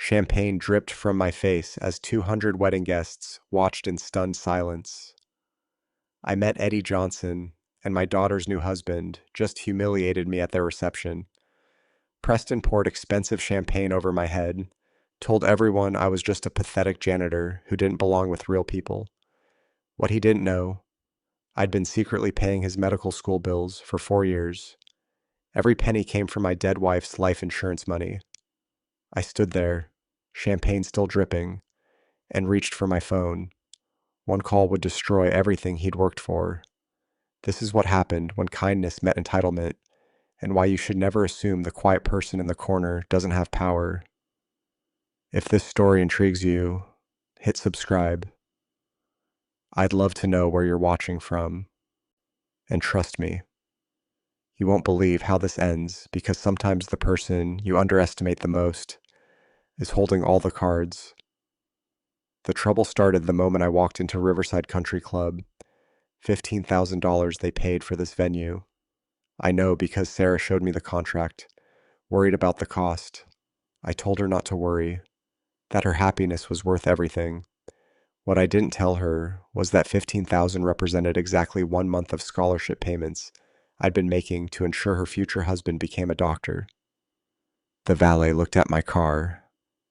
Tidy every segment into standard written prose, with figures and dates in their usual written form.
Champagne dripped from my face as 200 wedding guests watched in stunned silence. I met Eddie Johnson, and my daughter's new husband just humiliated me at their reception. Preston poured expensive champagne over my head, told everyone I was just a pathetic janitor who didn't belong with real people. What he didn't know, I'd been secretly paying his medical school bills for 4 years. Every penny came from my dead wife's life insurance money. I stood there, champagne still dripping, and reached for my phone. One call would destroy everything he'd worked for. This is what happened when kindness met entitlement, and why you should never assume the quiet person in the corner doesn't have power. If this story intrigues you, hit subscribe. I'd love to know where you're watching from. And trust me, you won't believe how this ends because sometimes the person you underestimate the most is holding all the cards. The trouble started the moment I walked into Riverside Country Club. $15,000 they paid for this venue. I know because Sarah showed me the contract, worried about the cost. I told her not to worry, that her happiness was worth everything. What I didn't tell her was that $15,000 represented exactly 1 month of scholarship payments I'd been making to ensure her future husband became a doctor. The valet looked at my car,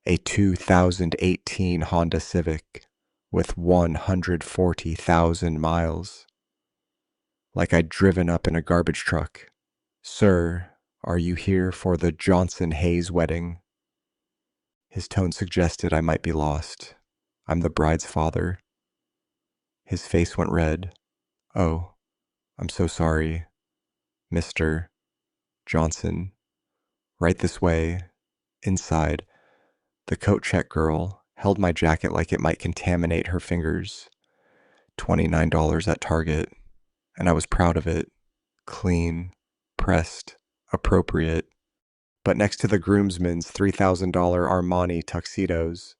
a 2018 Honda Civic with 140,000 miles, like I'd driven up in a garbage truck. "Sir, are you here for the Johnson-Hayes wedding?" His tone suggested I might be lost. "I'm the bride's father." His face went red. "Oh, I'm so sorry, Mr. Johnson. Right this way, inside." The coat check girl held my jacket like it might contaminate her fingers. $29 at Target, and I was proud of it. Clean, pressed, appropriate. But next to the groomsmen's $3,000 Armani tuxedos,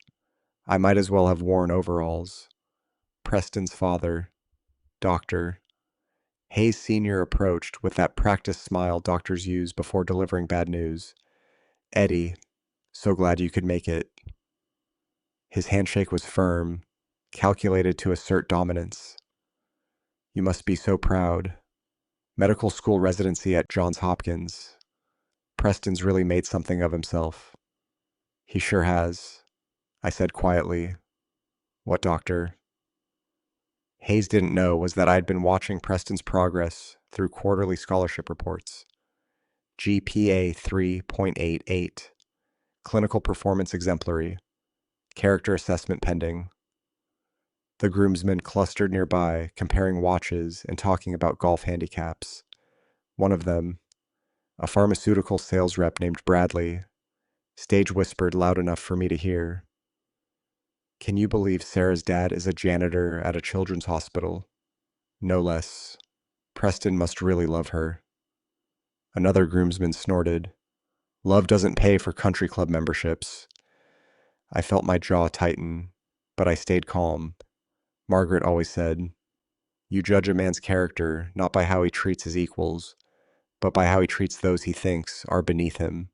I might as well have worn overalls. Preston's father, doctor. Hayes Sr. approached with that practiced smile doctors use before delivering bad news. "Eddie, so glad you could make it." His handshake was firm, calculated to assert dominance. "You must be so proud. Medical school residency at Johns Hopkins. Preston's really made something of himself." "He sure has," I said quietly. "What doctor?" Hayes didn't know was that I'd been watching Preston's progress through quarterly scholarship reports. GPA 3.88, clinical performance exemplary, character assessment pending. The groomsmen clustered nearby, comparing watches and talking about golf handicaps. One of them, a pharmaceutical sales rep named Bradley, stage whispered loud enough for me to hear, "Can you believe Sarah's dad is a janitor at a children's hospital? No less. Preston must really love her." Another groomsman snorted, "Love doesn't pay for country club memberships." I felt my jaw tighten, but I stayed calm. Margaret always said, "You judge a man's character not by how he treats his equals, but by how he treats those he thinks are beneath him."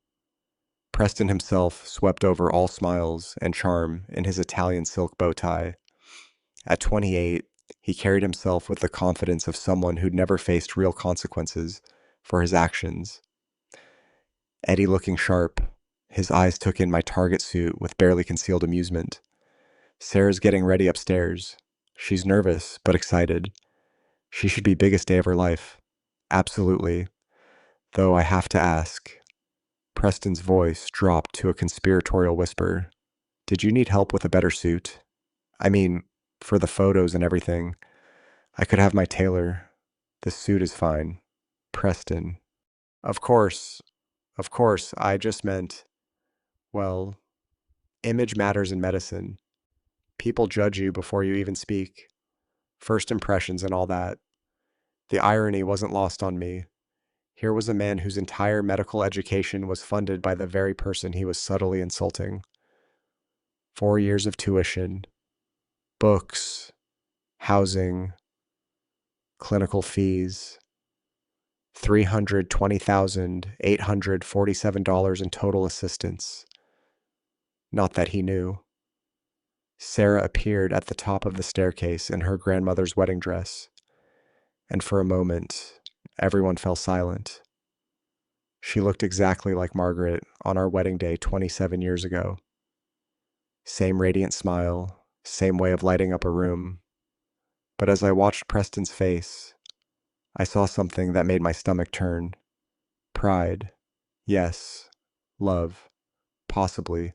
Preston himself swept over all smiles and charm in his Italian silk bow tie. At 28, he carried himself with the confidence of someone who'd never faced real consequences for his actions. Eddie looking sharp, his eyes took in my target suit with barely concealed amusement. Sarah's getting ready upstairs. She's nervous, but excited. She should be biggest day of her life. Absolutely. Though I have to ask. Preston's voice dropped to a conspiratorial whisper. "Did you need help with a better suit? I mean, for the photos and everything. I could have my tailor. This suit is fine." Preston. Of course, I just meant, well, image matters in medicine. People judge you before you even speak. First impressions and all that. The irony wasn't lost on me. Here was a man whose entire medical education was funded by the very person he was subtly insulting. 4 years of tuition, books, housing, clinical fees, $320,847 in total assistance. Not that he knew. Sarah appeared at the top of the staircase in her grandmother's wedding dress, and for a moment, everyone fell silent. She looked exactly like Margaret on our wedding day 27 years ago. Same radiant smile, same way of lighting up a room. But as I watched Preston's face, I saw something that made my stomach turn. Pride, yes. Love, possibly.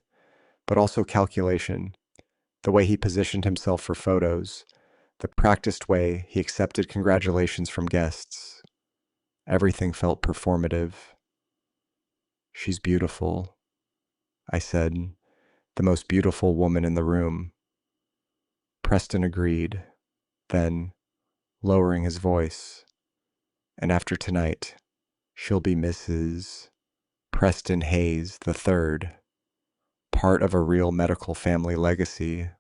But also calculation. The way he positioned himself for photos. The practiced way he accepted congratulations from guests. Everything felt performative. She's beautiful, I said. The most beautiful woman in the room. Preston agreed, then, lowering his voice, and after tonight, she'll be Mrs. Preston Hayes III, part of a real medical family legacy.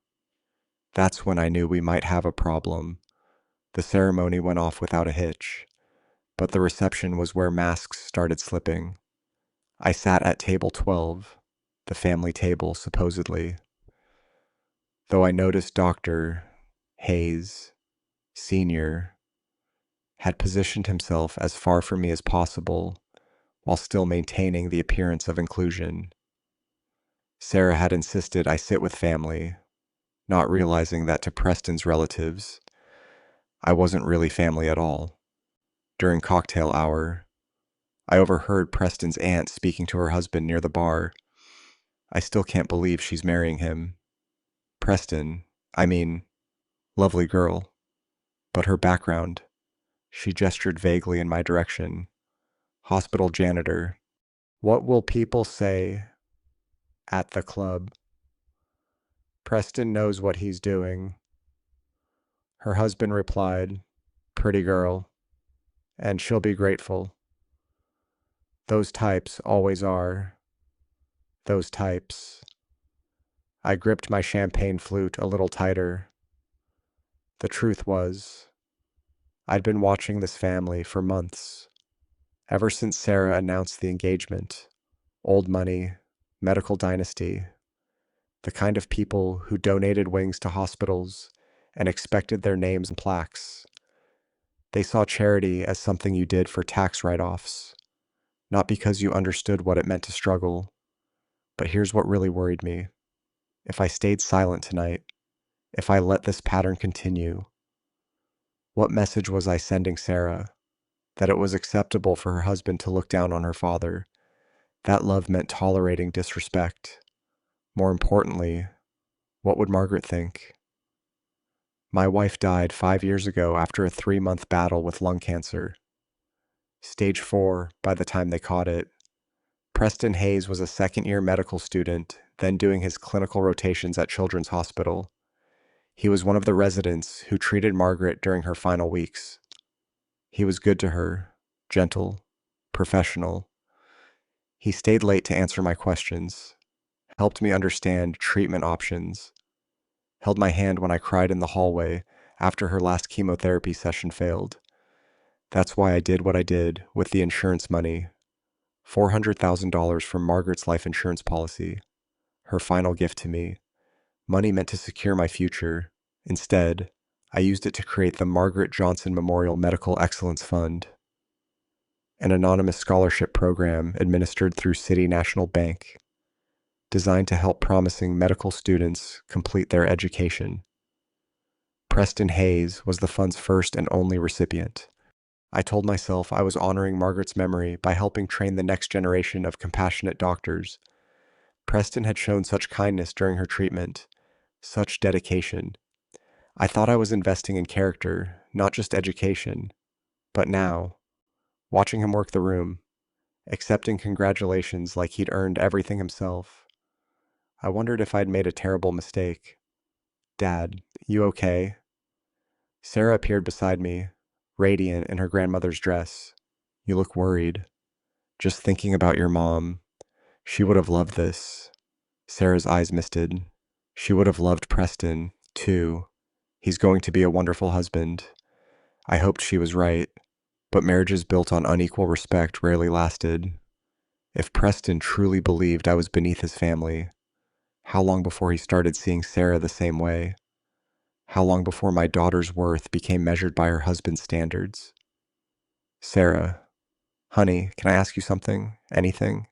That's when I knew we might have a problem. The ceremony went off without a hitch, but the reception was where masks started slipping. I sat at table 12, the family table, supposedly. Though I noticed Dr. Hayes, Sr., had positioned himself as far from me as possible while still maintaining the appearance of inclusion. Sarah had insisted I sit with family, not realizing that to Preston's relatives, I wasn't really family at all. During cocktail hour, I overheard Preston's aunt speaking to her husband near the bar. I still can't believe she's marrying him. Preston, I mean, lovely girl. But her background, she gestured vaguely in my direction. Hospital janitor. What will people say at the club? Preston knows what he's doing. Her husband replied, pretty girl, and she'll be grateful. Those types always are. Those types. I gripped my champagne flute a little tighter. The truth was, I'd been watching this family for months, ever since Sarah announced the engagement. Old money, medical dynasty, the kind of people who donated wings to hospitals and expected their names and plaques. They saw charity as something you did for tax write-offs, not because you understood what it meant to struggle. But here's what really worried me. If I stayed silent tonight, if I let this pattern continue, what message was I sending Sarah? That it was acceptable for her husband to look down on her father. That love meant tolerating disrespect. More importantly, what would Margaret think? My wife died 5 years ago after a 3-month battle with lung cancer. Stage 4 by the time they caught it. Preston Hayes was a second-year medical student, then doing his clinical rotations at Children's Hospital. He was one of the residents who treated Margaret during her final weeks. He was good to her, gentle, professional. He stayed late to answer my questions, helped me understand treatment options, held my hand when I cried in the hallway after her last chemotherapy session failed. That's why I did what I did with the insurance money. $400,000 from Margaret's life insurance policy, her final gift to me. Money meant to secure my future. Instead, I used it to create the Margaret Johnson Memorial Medical Excellence Fund, an anonymous scholarship program administered through City National Bank, designed to help promising medical students complete their education. Preston Hayes was the fund's first and only recipient. I told myself I was honoring Margaret's memory by helping train the next generation of compassionate doctors. Preston had shown such kindness during her treatment, such dedication. I thought I was investing in character, not just education. But now, watching him work the room, accepting congratulations like he'd earned everything himself, I wondered if I'd made a terrible mistake. Dad, you okay? Sarah appeared beside me, radiant in her grandmother's dress. You look worried. Just thinking about your mom. She would have loved this. Sarah's eyes misted. She would have loved Preston, too. He's going to be a wonderful husband. I hoped she was right, but marriages built on unequal respect rarely lasted. If Preston truly believed I was beneath his family, How long before he started seeing Sarah the same way? How long before my daughter's worth became measured by her husband's standards? Sarah, honey, can I ask you something? Anything?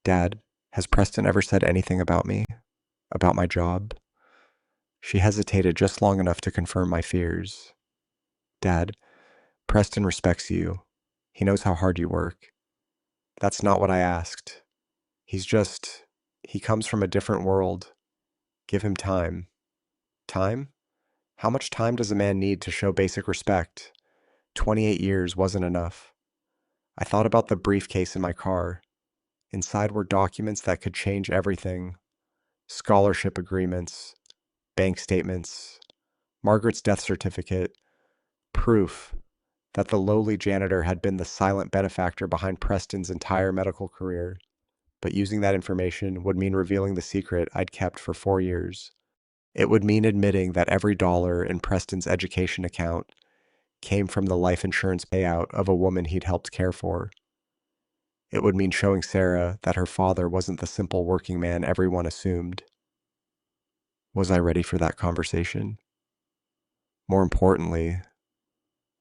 Dad, has Preston ever said anything about me? About my job? She hesitated just long enough to confirm my fears. Dad, Preston respects you. He knows how hard you work. That's not what I asked. He comes from a different world. Give him time. Time? How much time does a man need to show basic respect? 28 years wasn't enough. I thought about the briefcase in my car. Inside were documents that could change everything: scholarship agreements, bank statements, Margaret's death certificate, proof that the lowly janitor had been the silent benefactor behind Preston's entire medical career. But using that information would mean revealing the secret I'd kept for 4 years. It would mean admitting that every dollar in Preston's education account came from the life insurance payout of a woman he'd helped care for. It would mean showing Sarah that her father wasn't the simple working man everyone assumed. Was I ready for that conversation? More importantly,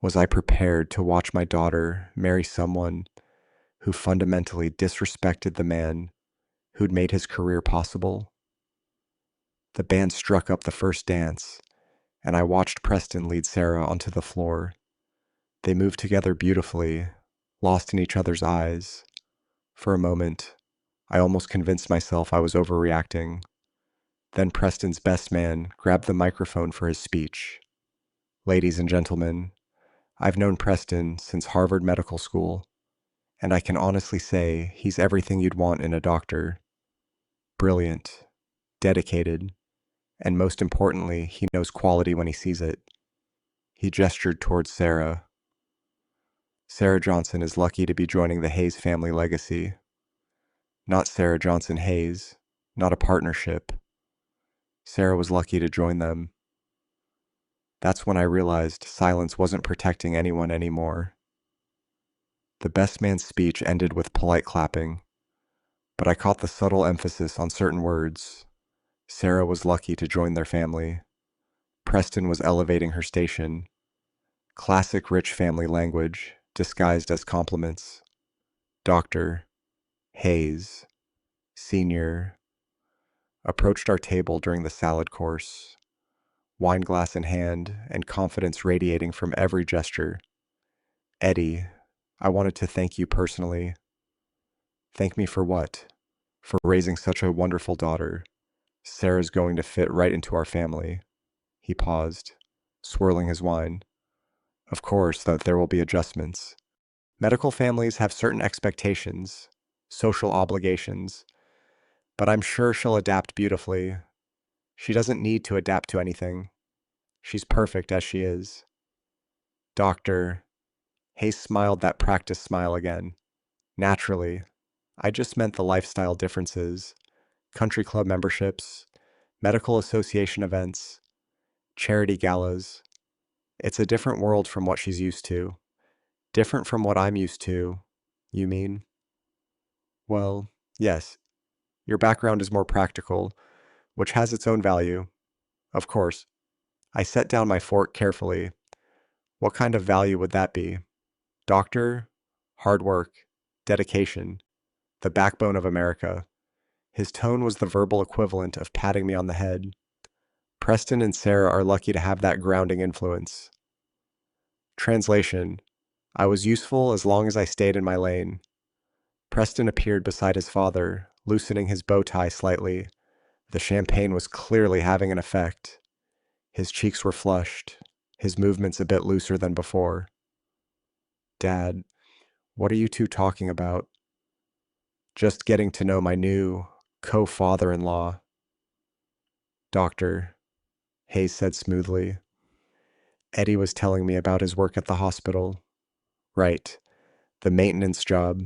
was I prepared to watch my daughter marry someone who fundamentally disrespected the man who'd made his career possible? The band struck up the first dance, and I watched Preston lead Sarah onto the floor. They moved together beautifully, lost in each other's eyes. For a moment, I almost convinced myself I was overreacting. Then Preston's best man grabbed the microphone for his speech. Ladies and gentlemen, I've known Preston since Harvard Medical School, and I can honestly say he's everything you'd want in a doctor. Brilliant, dedicated, and most importantly, he knows quality when he sees it. He gestured towards Sarah. Sarah Johnson is lucky to be joining the Hayes family legacy. Not Sarah Johnson Hayes, not a partnership. Sarah was lucky to join them. That's when I realized silence wasn't protecting anyone anymore. The best man's speech ended with polite clapping, but I caught the subtle emphasis on certain words. Sarah was lucky to join their family. Preston was elevating her station. Classic rich family language, disguised as compliments. Dr. Hayes, Sr., approached our table during the salad course, wine glass in hand and confidence radiating from every gesture. Eddie, I wanted to thank you personally. Thank me for what? For raising such a wonderful daughter. Sarah's going to fit right into our family. He paused, swirling his wine. Of course, that there will be adjustments. Medical families have certain expectations, social obligations, but I'm sure she'll adapt beautifully. She doesn't need to adapt to anything. She's perfect as she is. Doctor, Hayes smiled that practice smile again. Naturally, I just meant the lifestyle differences, country club memberships, medical association events, charity galas. It's a different world from what she's used to. Different from what I'm used to, you mean? Well, yes, your background is more practical, which has its own value. Of course. I set down my fork carefully. What kind of value would that be? Doctor, hard work, dedication, the backbone of America. His tone was the verbal equivalent of patting me on the head. Preston and Sarah are lucky to have that grounding influence. Translation: I was useful as long as I stayed in my lane. Preston appeared beside his father, loosening his bow tie slightly. The champagne was clearly having an effect. His cheeks were flushed, his movements a bit looser than before. Dad, what are you two talking about? Just getting to know my new co-father-in-law. Doctor, Hayes said smoothly. Eddie was telling me about his work at the hospital. Right, the maintenance job.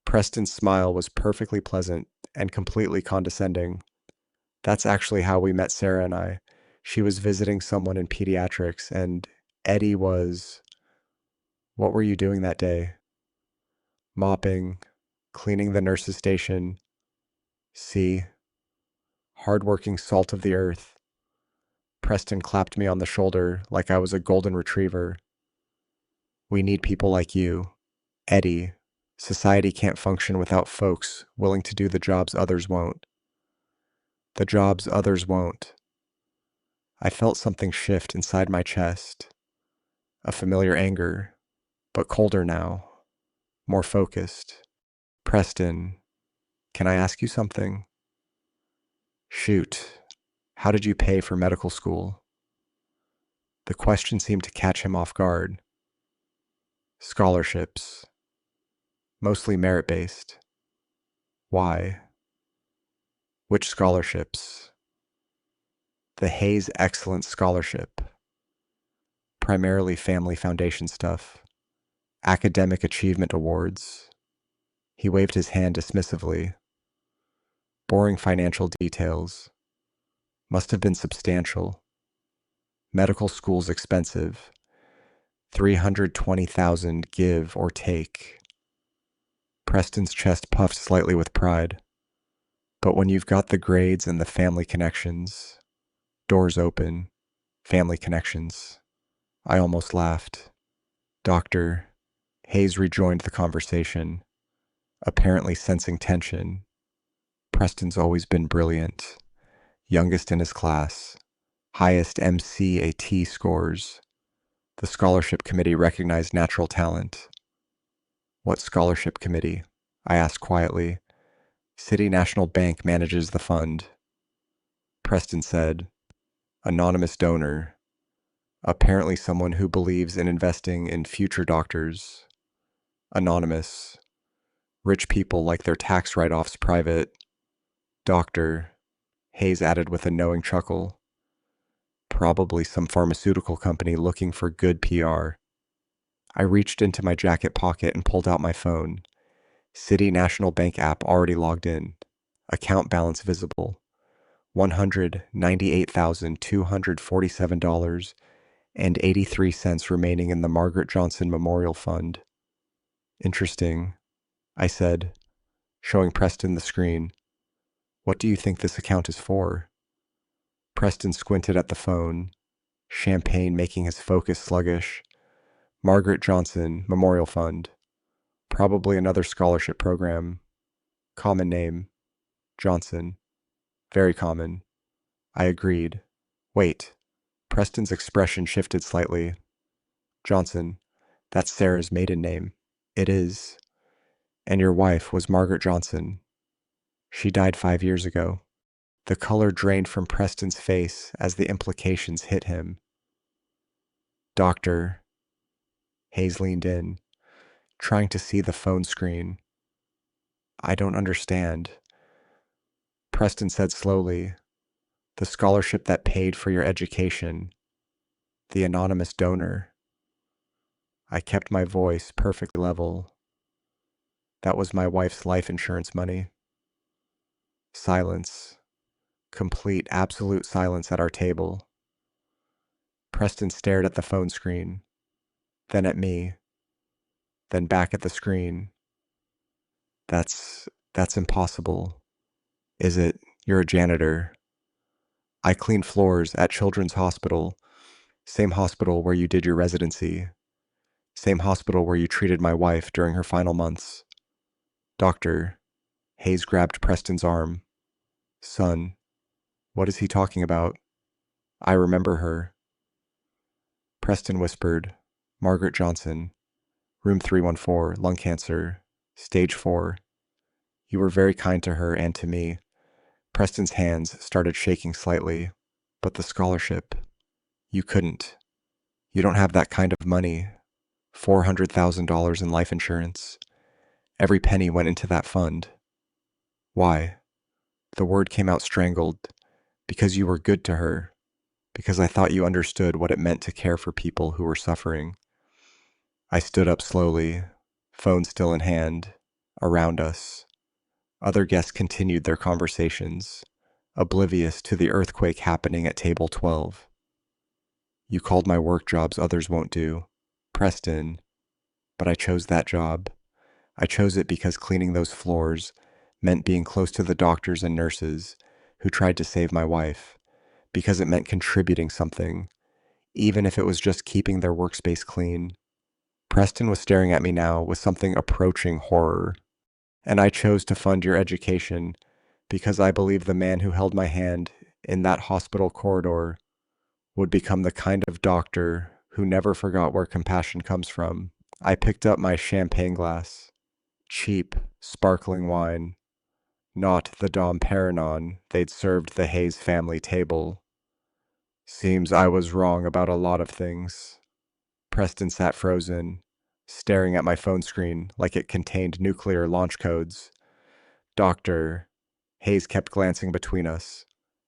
Preston's smile was perfectly pleasant and completely condescending. That's actually how we met Sarah and I. She was visiting someone in pediatrics, and Eddie was... What were you doing that day? Mopping, cleaning the nurse's station. See, hardworking salt of the earth. Preston clapped me on the shoulder like I was a golden retriever. We need people like you. Eddie, society can't function without folks willing to do the jobs others won't. The jobs others won't. I felt something shift inside my chest. A familiar anger, but colder now, more focused. Preston, can I ask you something? Shoot, how did you pay for medical school? The question seemed to catch him off guard. Scholarships, mostly merit-based. Why? Which scholarships? The Hayes Excellence Scholarship. Primarily family foundation stuff. Academic achievement awards. He waved his hand dismissively. Boring financial details. Must have been substantial. Medical school's expensive. 320,000 give or take. Preston's chest puffed slightly with pride. But when you've got the grades and the family connections, doors open, family connections. I almost laughed. Doctor, Hayes rejoined the conversation, apparently sensing tension. Preston's always been brilliant, youngest in his class, highest MCAT scores. The scholarship committee recognized natural talent. What scholarship committee? I asked quietly. City National Bank manages the fund. Preston said, anonymous donor. Apparently someone who believes in investing in future doctors. Anonymous. Rich people like their tax write-offs private. Doctor, Hayes added with a knowing chuckle. Probably some pharmaceutical company looking for good PR. I reached into my jacket pocket and pulled out my phone. City National Bank app already logged in. Account balance visible. $198,247.83 remaining in the Margaret Johnson Memorial Fund. Interesting, I said, showing Preston the screen. What do you think this account is for? Preston squinted at the phone, champagne making his focus sluggish. Margaret Johnson Memorial Fund. Probably another scholarship program. Common name. Johnson. Very common. I agreed. Wait. Preston's expression shifted slightly. Johnson. That's Sarah's maiden name. It is. And your wife was Margaret Johnson. She died 5 years ago. The color drained from Preston's face as the implications hit him. Doctor. Hayes leaned in, trying to see the phone screen. I don't understand. Preston said slowly, the scholarship that paid for your education. The anonymous donor. I kept my voice perfectly level. That was my wife's life insurance money. Silence. Complete, absolute silence at our table. Preston stared at the phone screen, then at me, then back at the screen. That's impossible. Is it? You're a janitor. I clean floors at Children's Hospital, same hospital where you did your residency, same hospital where you treated my wife during her final months. Doctor, Hayes grabbed Preston's arm. Son, what is he talking about? I remember her. Preston whispered, Margaret Johnson, room 314, lung cancer, stage 4. You were very kind to her and to me. Preston's hands started shaking slightly. But the scholarship, you couldn't. You don't have that kind of money. $400,000 in life insurance. Every penny went into that fund. Why? The word came out strangled. Because you were good to her. Because I thought you understood what it meant to care for people who were suffering. I stood up slowly, phone still in hand, around us. Other guests continued their conversations, oblivious to the earthquake happening at table 12. You called my work jobs others won't do. Preston. But I chose that job. I chose it because cleaning those floors meant being close to the doctors and nurses who tried to save my wife because it meant contributing something, even if it was just keeping their workspace clean. Preston was staring at me now with something approaching horror, and I chose to fund your education because I believe the man who held my hand in that hospital corridor would become the kind of doctor who never forgot where compassion comes from. I picked up my champagne glass. Cheap, sparkling wine, not the Dom Perignon they'd served the Hayes family table. Seems I was wrong about a lot of things. Preston sat frozen, staring at my phone screen like it contained nuclear launch codes. Doctor, Hayes kept glancing between us,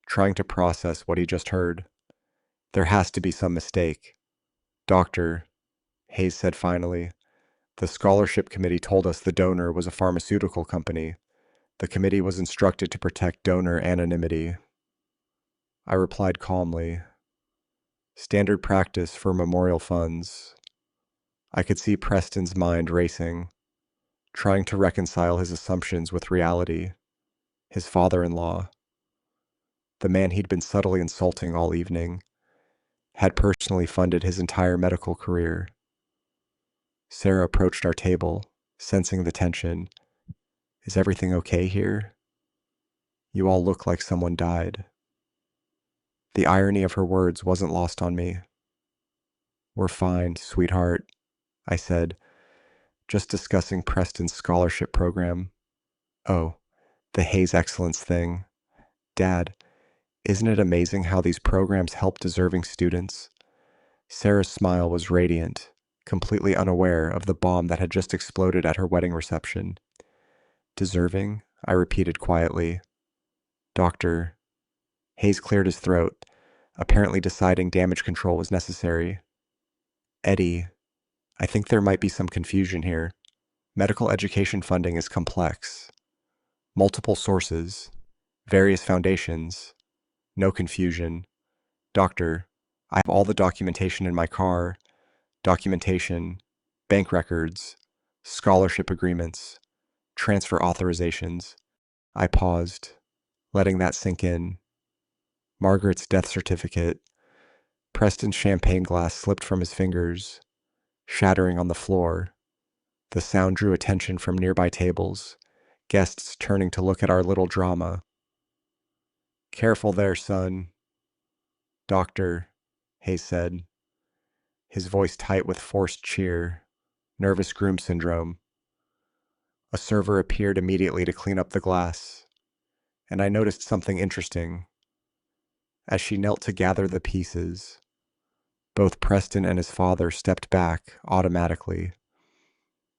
trying to process what he just heard. There has to be some mistake. Doctor, Hayes said finally, the scholarship committee told us the donor was a pharmaceutical company. The committee was instructed to protect donor anonymity. I replied calmly, standard practice for memorial funds. I could see Preston's mind racing, trying to reconcile his assumptions with reality. His father-in-law, the man he'd been subtly insulting all evening, had personally funded his entire medical career. Sarah approached our table, sensing the tension. Is everything okay here? You all look like someone died. The irony of her words wasn't lost on me. We're fine, sweetheart, I said, just discussing Preston's scholarship program. Oh, the Hayes Excellence thing. Dad, isn't it amazing how these programs help deserving students? Sarah's smile was radiant, completely unaware of the bomb that had just exploded at her wedding reception. Deserving? I repeated quietly. Doctor. Hayes cleared his throat, apparently deciding damage control was necessary. Eddie, I think there might be some confusion here. Medical education funding is complex. Multiple sources, various foundations, no confusion. Doctor, I have all the documentation in my car, documentation, bank records, scholarship agreements, transfer authorizations. I paused, letting that sink in. Margaret's death certificate. Preston's champagne glass slipped from his fingers, shattering on the floor. The sound drew attention from nearby tables, guests turning to look at our little drama. Careful there, son. Doctor, Hayes said, his voice tight with forced cheer, nervous groom syndrome. A server appeared immediately to clean up the glass, and I noticed something interesting. As she knelt to gather the pieces, both Preston and his father stepped back automatically,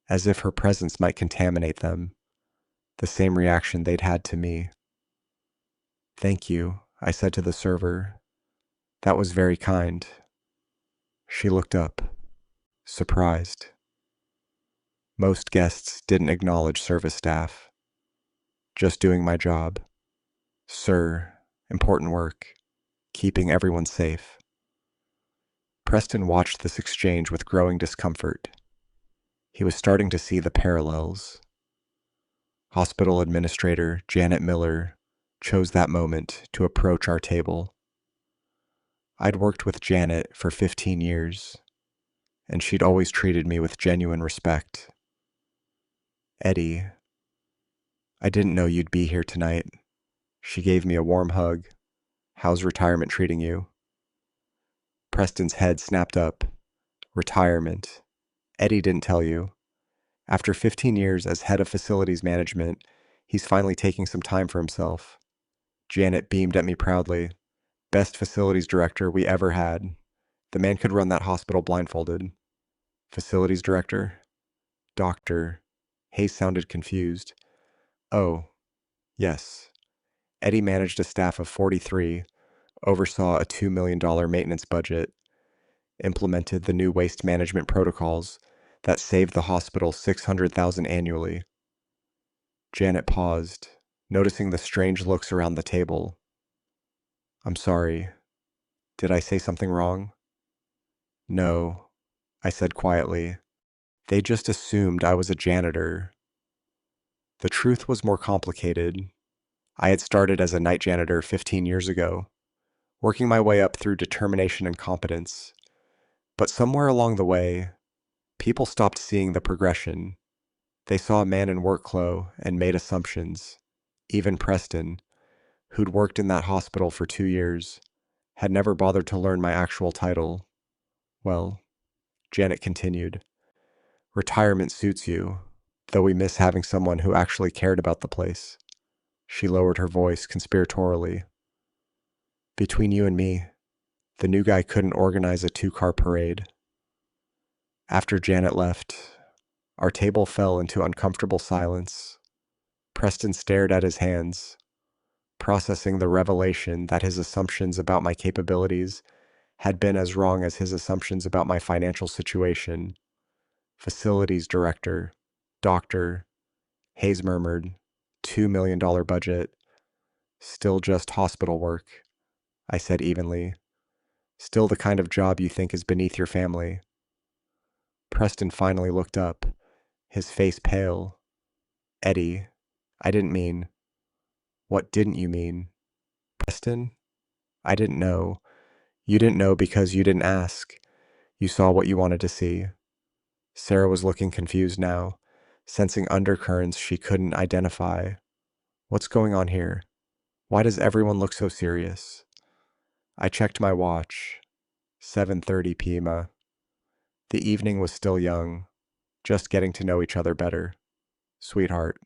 as if her presence might contaminate them, the same reaction they'd had to me. Thank you, I said to the server. That was very kind. She looked up, surprised. Most guests didn't acknowledge service staff. Just doing my job. Sir, important work, keeping everyone safe. Preston watched this exchange with growing discomfort. He was starting to see the parallels. Hospital administrator Janet Miller chose that moment to approach our table. I'd worked with Janet for 15 years, and she'd always treated me with genuine respect. Eddie, I didn't know you'd be here tonight. She gave me a warm hug. How's retirement treating you? Preston's head snapped up. Retirement. Eddie didn't tell you. After 15 years as head of facilities management, he's finally taking some time for himself. Janet beamed at me proudly. Best facilities director we ever had. The man could run that hospital blindfolded. Facilities director? Doctor. Hayes sounded confused. Oh, yes. Eddie managed a staff of 43, oversaw a $2 million maintenance budget, implemented the new waste management protocols that saved the hospital $600,000 annually. Janet paused, noticing the strange looks around the table. I'm sorry. Did I say something wrong? No, I said quietly. They just assumed I was a janitor. The truth was more complicated. I had started as a night janitor 15 years ago, working my way up through determination and competence. But somewhere along the way, people stopped seeing the progression. They saw a man in work clothes and made assumptions. Even Preston, who'd worked in that hospital for 2 years, had never bothered to learn my actual title. Well, Janet continued, retirement suits you, though we miss having someone who actually cared about the place. She lowered her voice conspiratorially. Between you and me, the new guy couldn't organize a 2-car parade. After Janet left, our table fell into uncomfortable silence. Preston stared at his hands, processing the revelation that his assumptions about my capabilities had been as wrong as his assumptions about my financial situation. Facilities director, doctor, Hayes murmured, $2 million budget. Still just hospital work, I said evenly. Still the kind of job you think is beneath your family. Preston finally looked up, his face pale. Eddie, I didn't mean. What didn't you mean? Preston? I didn't know. You didn't know because you didn't ask. You saw what you wanted to see. Sarah was looking confused now, sensing undercurrents she couldn't identify. What's going on here? Why does everyone look so serious? I checked my watch. 7:30 p.m. The evening was still young, just getting to know each other better. Sweetheart.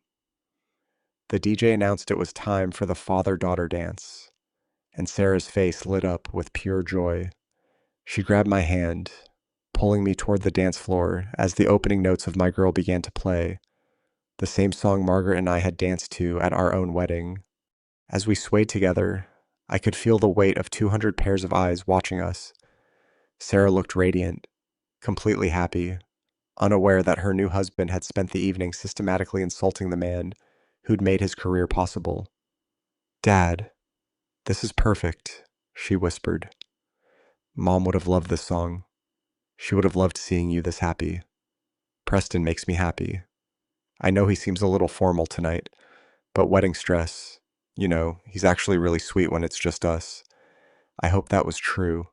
The DJ announced it was time for the father-daughter dance, and Sarah's face lit up with pure joy. She grabbed my hand, pulling me toward the dance floor as the opening notes of My Girl began to play, the same song Margaret and I had danced to at our own wedding. As we swayed together, I could feel the weight of 200 pairs of eyes watching us. Sarah looked radiant, completely happy, unaware that her new husband had spent the evening systematically insulting the man who'd made his career possible. Dad, this is perfect, she whispered. Mom would have loved this song. She would have loved seeing you this happy. Preston makes me happy. I know he seems a little formal tonight, but wedding stress, he's actually really sweet when it's just us. I hope that was true.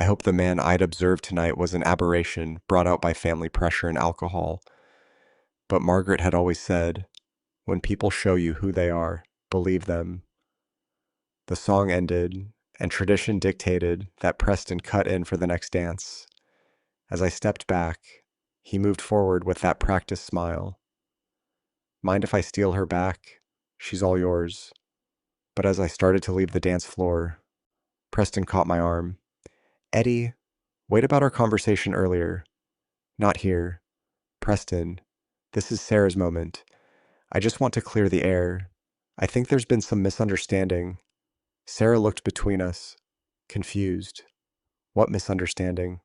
I hope the man I'd observed tonight was an aberration brought out by family pressure and alcohol. But Margaret had always said, when people show you who they are, believe them. The song ended, and tradition dictated that Preston cut in for the next dance. As I stepped back, he moved forward with that practiced smile. Mind if I steal her back? She's all yours. But as I started to leave the dance floor, Preston caught my arm. Eddie, wait about our conversation earlier. Not here. Preston, this is Sarah's moment. I just want to clear the air. I think there's been some misunderstanding. Sarah looked between us, confused. What misunderstanding?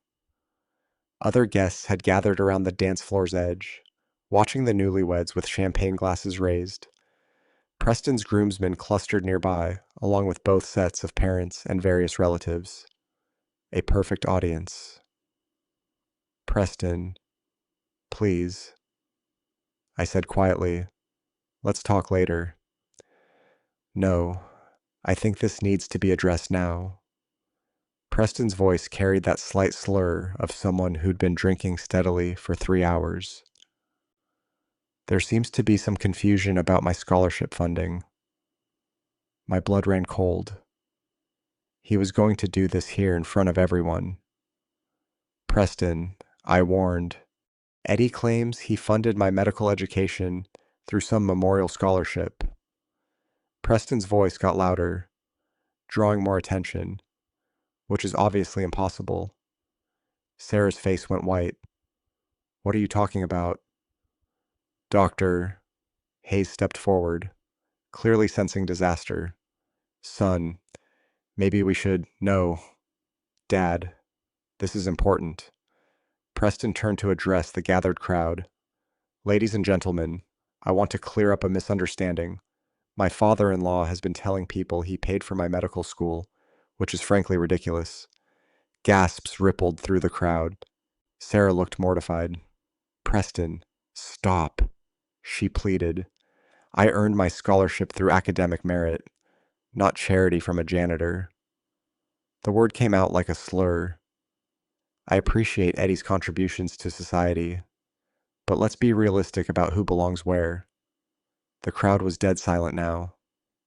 Other guests had gathered around the dance floor's edge, watching the newlyweds with champagne glasses raised. Preston's groomsmen clustered nearby, along with both sets of parents and various relatives. A perfect audience. Preston, please, I said quietly. Let's talk later. No, I think this needs to be addressed now. Preston's voice carried that slight slur of someone who'd been drinking steadily for 3 hours. There seems to be some confusion about my scholarship funding. My blood ran cold. He was going to do this here in front of everyone. Preston, I warned. Eddie claims he funded my medical education through some memorial scholarship. Preston's voice got louder, drawing more attention, which is obviously impossible. Sarah's face went white. What are you talking about? Doctor. Hayes stepped forward, clearly sensing disaster. Son, maybe we should. No. Dad, this is important. Preston turned to address the gathered crowd. Ladies and gentlemen, I want to clear up a misunderstanding. My father-in-law has been telling people he paid for my medical school, which is frankly ridiculous. Gasps rippled through the crowd. Sarah looked mortified. Preston, stop, she pleaded. I earned my scholarship through academic merit, not charity from a janitor. The word came out like a slur. I appreciate Eddie's contributions to society, but let's be realistic about who belongs where. The crowd was dead silent now.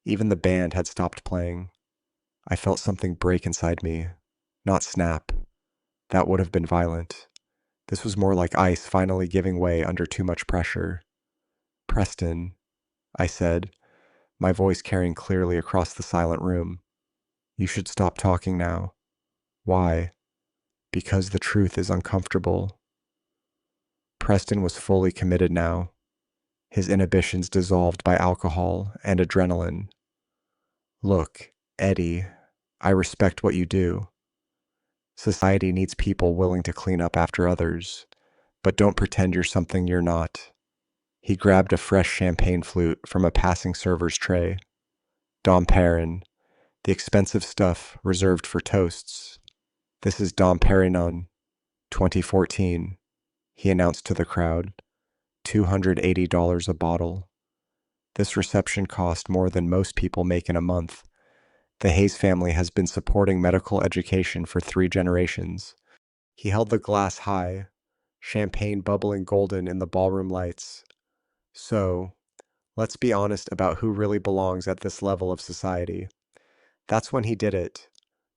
Even the band had stopped playing. I felt something break inside me. Not snap. That would have been violent. This was more like ice finally giving way under too much pressure. Preston, I said, my voice carrying clearly across the silent room. You should stop talking now. Why? Because the truth is uncomfortable. Preston was fully committed now, his inhibitions dissolved by alcohol and adrenaline. Look, Eddie, I respect what you do. Society needs people willing to clean up after others, but don't pretend you're something you're not. He grabbed a fresh champagne flute from a passing server's tray. Dom Perrin, the expensive stuff reserved for toasts. This is Dom Perignon, 2014, he announced to the crowd. $280 a bottle. This reception cost more than most people make in a month. The Hayes family has been supporting medical education for 3 generations. He held the glass high, champagne bubbling golden in the ballroom lights. So, let's be honest about who really belongs at this level of society. That's when he did it.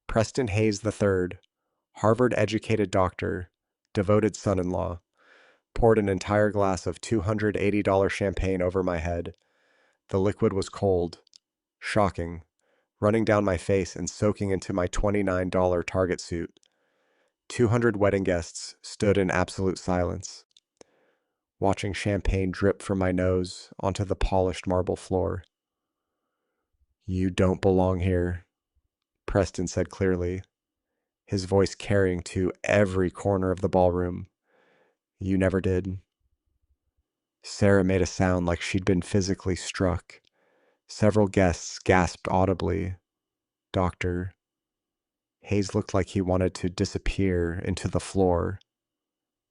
Preston Hayes III, Harvard-educated doctor, devoted son-in-law, poured an entire glass of $280 champagne over my head. The liquid was cold, shocking, running down my face and soaking into my $29 Target suit. 200 wedding guests stood in absolute silence, watching champagne drip from my nose onto the polished marble floor. You don't belong here, Preston said clearly, his voice carrying to every corner of the ballroom. You never did. Sarah made a sound like she'd been physically struck. Several guests gasped audibly. Doctor. Hayes looked like he wanted to disappear into the floor.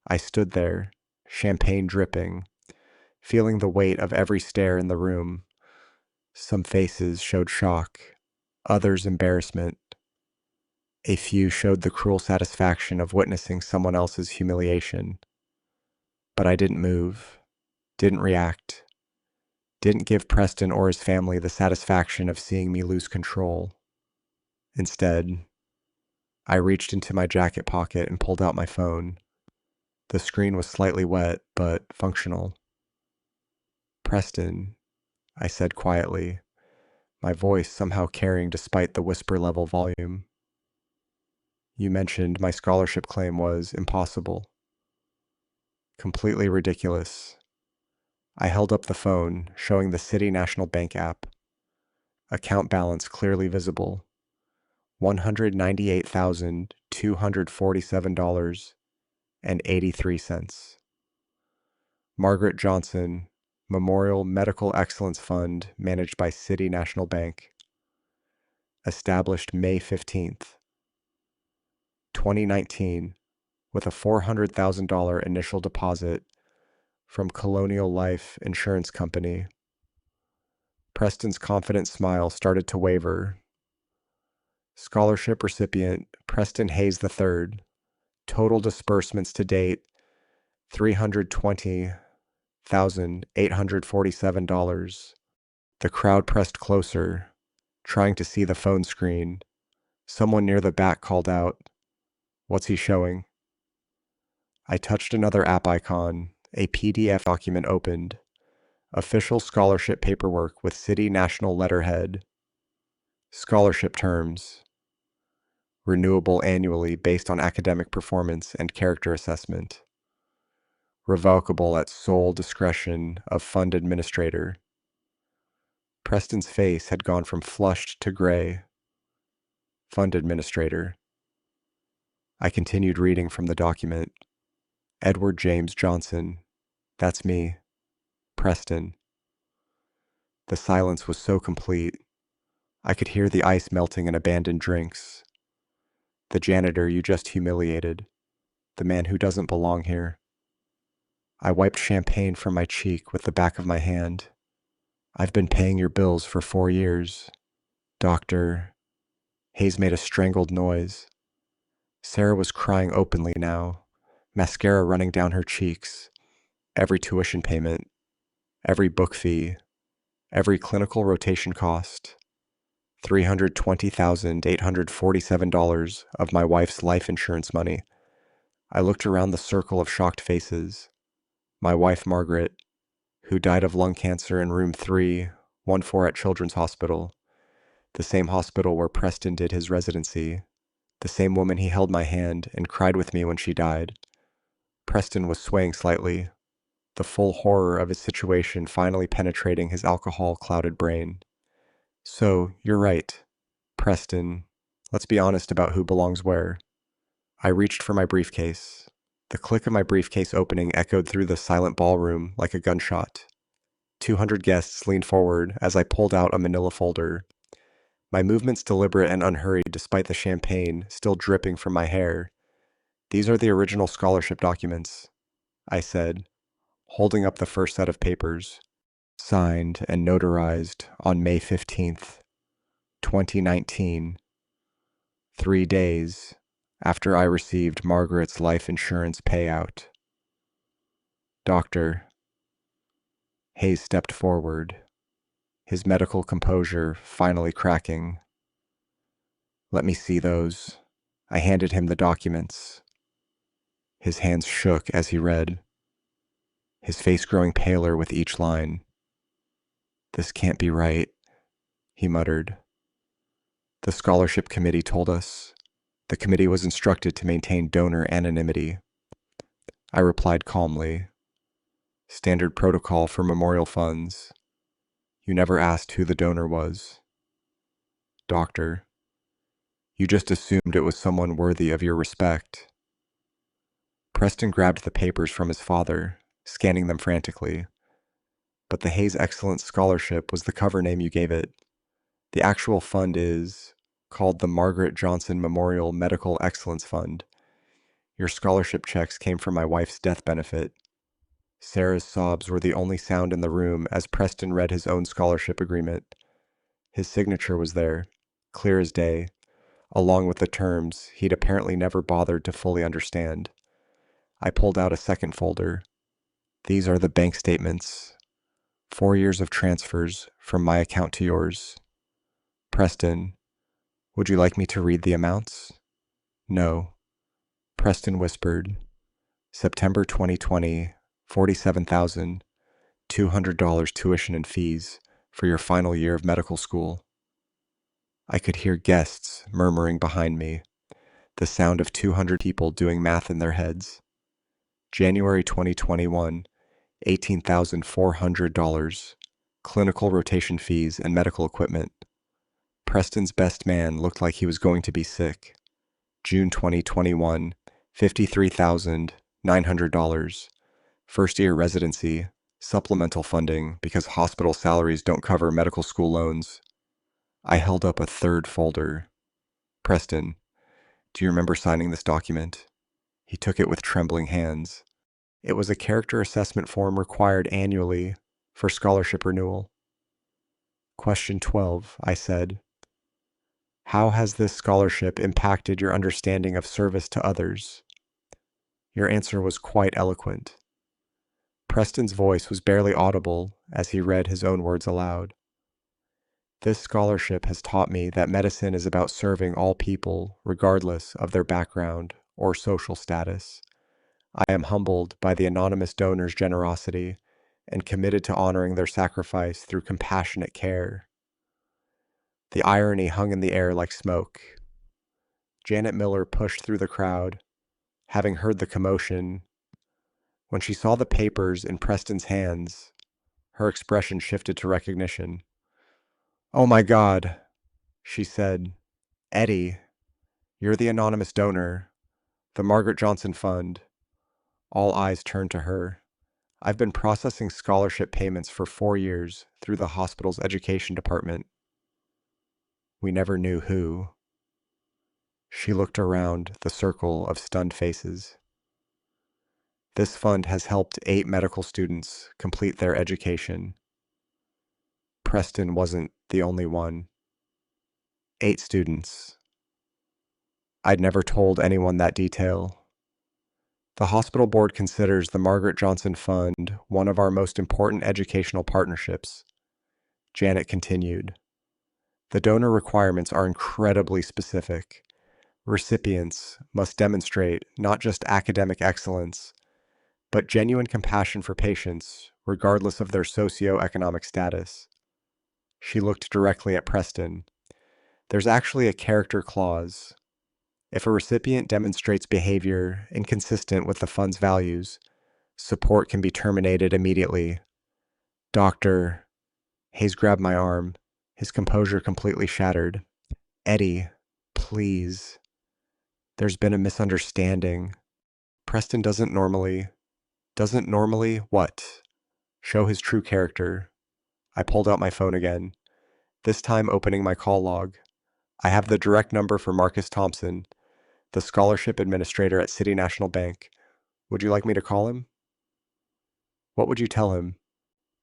I stood there, champagne dripping, feeling the weight of every stare in the room. Some faces showed shock, others embarrassment. A few showed the cruel satisfaction of witnessing someone else's humiliation. But I didn't move, didn't react, didn't give Preston or his family the satisfaction of seeing me lose control. Instead, I reached into my jacket pocket and pulled out my phone. The screen was slightly wet, but functional. Preston, I said quietly, my voice somehow carrying despite the whisper-level volume. You mentioned my scholarship claim was impossible. Completely ridiculous. I held up the phone, showing the City National Bank app. Account balance clearly visible. $198,247.83. Margaret Johnson, Memorial Medical Excellence Fund, managed by City National Bank. Established May 15th, 2019, with a $400,000 initial deposit from Colonial Life Insurance Company. Preston's confident smile started to waver. Scholarship recipient Preston Hayes III. Total disbursements to date $320,847. The crowd pressed closer, trying to see the phone screen. Someone near the back called out, "What's he showing?" I touched another app icon. A PDF document opened. Official scholarship paperwork with City National letterhead. Scholarship terms. Renewable annually based on academic performance and character assessment. Revocable at sole discretion of fund administrator. Preston's face had gone from flushed to gray. Fund administrator. I continued reading from the document. Edward James Johnson. That's me. Preston. The silence was so complete. I could hear the ice melting in abandoned drinks. The janitor you just humiliated. The man who doesn't belong here. I wiped champagne from my cheek with the back of my hand. I've been paying your bills for 4 years. Doctor. Hayes made a strangled noise. Sarah was crying openly now, mascara running down her cheeks. Every tuition payment, every book fee, every clinical rotation cost, $320,847 of my wife's life insurance money. I looked around the circle of shocked faces. My wife, Margaret, who died of lung cancer in room 314 at Children's Hospital, the same hospital where Preston did his residency, the same woman he held my hand and cried with me when she died. Preston was swaying slightly, the full horror of his situation finally penetrating his alcohol-clouded brain. So, you're right, Preston. Let's be honest about who belongs where. I reached for my briefcase. The click of my briefcase opening echoed through the silent ballroom like a gunshot. 200 guests leaned forward as I pulled out a manila folder. My movements deliberate and unhurried despite the champagne still dripping from my hair. These are the original scholarship documents, I said, holding up the first set of papers, signed and notarized on May 15th, 2019, 3 days after I received Margaret's life insurance payout. Doctor. Hayes stepped forward, his medical composure finally cracking. Let me see those. I handed him the documents. His hands shook as he read, his face growing paler with each line. This can't be right, he muttered. The scholarship committee told us. The committee was instructed to maintain donor anonymity. I replied calmly. Standard protocol for memorial funds. You never asked who the donor was. Doctor. You just assumed it was someone worthy of your respect. Preston grabbed the papers from his father, scanning them frantically. But the Hayes Excellence Scholarship was the cover name you gave it. The actual fund is called the Margaret Johnson Memorial Medical Excellence Fund. Your scholarship checks came from my wife's death benefit. Sarah's sobs were the only sound in the room as Preston read his own scholarship agreement. His signature was there, clear as day, along with the terms he'd apparently never bothered to fully understand. I pulled out a second folder. These are the bank statements. 4 years of transfers from my account to yours. Preston, would you like me to read the amounts? No. Preston whispered. September 2020, $47,200 tuition and fees for your final year of medical school. I could hear guests murmuring behind me, the sound of 200 people doing math in their heads. January 2021, $18,400, clinical rotation fees and medical equipment. Preston's best man looked like he was going to be sick. June 2021, $53,900, first year residency, supplemental funding because hospital salaries don't cover medical school loans. I held up a third folder. Preston, do you remember signing this document? He took it with trembling hands. It was a character assessment form required annually for scholarship renewal. Question 12, I said. How has this scholarship impacted your understanding of service to others? Your answer was quite eloquent. Preston's voice was barely audible as he read his own words aloud. This scholarship has taught me that medicine is about serving all people, regardless of their background or social status. I am humbled by the anonymous donor's generosity and committed to honoring their sacrifice through compassionate care. The irony hung in the air like smoke. Janet Miller pushed through the crowd, having heard the commotion. When she saw the papers in Preston's hands, her expression shifted to recognition. Oh my God, she said. Eddie, you're the anonymous donor, the Margaret Johnson Fund. All eyes turned to her. I've been processing scholarship payments for 4 years through the hospital's education department. We never knew who. She looked around the circle of stunned faces. This fund has helped 8 medical students complete their education. Preston wasn't the only one. 8 students. I'd never told anyone that detail. The hospital board considers the Margaret Johnson Fund one of our most important educational partnerships. Janet continued. The donor requirements are incredibly specific. Recipients must demonstrate not just academic excellence, but genuine compassion for patients, regardless of their socioeconomic status. She looked directly at Preston. There's actually a character clause. If a recipient demonstrates behavior inconsistent with the fund's values, support can be terminated immediately. Doctor, Hayes grabbed my arm, his composure completely shattered. Eddie, please. There's been a misunderstanding. Preston doesn't normally what? Show his true character. I pulled out my phone again, this time opening my call log. I have the direct number for Marcus Thompson, the scholarship administrator at City National Bank. Would you like me to call him? What would you tell him?